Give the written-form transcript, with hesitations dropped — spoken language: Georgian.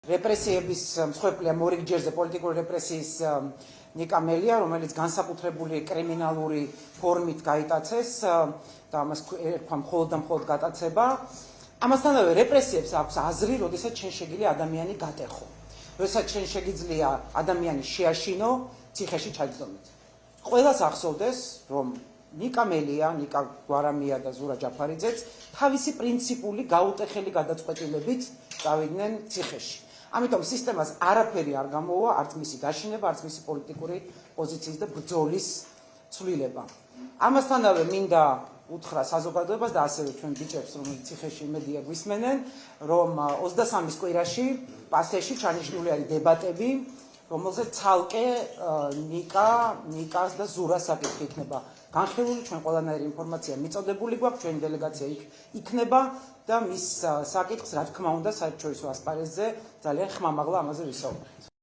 რეპრესიების მსხვერპლია მორიგჯერზე პოლიტიკური რეპრესიის ნიკა მელია, რომელიც განსაკუთრებული კრიმინალური ფორმით გაიტაცეს და ამას ერქვა მხოლოდ და მხოლოდ გატაცება. ამასთანავე რეპრესიებს აქვს აზრი, როდესაც შენ შეგიძლია ადამიანი გატეხო. როდესაც შენ შეგიძლია ადამიანი შეაშინო, ციხეში ჩაჯდომით. ყველას ახსოვდეს, რომ ნიკა მელია, ნიკა გვარამია და ზურა ჯაფარიძეც თავისი პრინციპული გაუტეხელი გადაწყვეტილებით წავიდნენ ციხეში. ამიტომ სისტემას არაფერი არ გამოვა, არც მისი გაშინება, არც მისი პოლიტიკური პოზიციის და ბრძოლის ცვლილება. ამასთანავე მინდა უთხრა საზოგადოებას და ასევე ჩვენ ბიჭებს, რომელიც ციხეში იმედია გვისმენენ, რომ 23-ის კვირაში პასეში ჩანიშნული არის დებატები, რომელზეც ცალკე ნიკას და ზურას საკითხი იქნება განხილული, ჩვენ ყველანაირი ინფორმაცია მიწოდებული გვაქვს, ჩვენი დელეგაცია იქნება და მის საკითხს, რა თქმა უნდა, საერთაშორისო ასპარეზზე ძალიან ხმამაღლა ამაზე ვისაუბრებთ.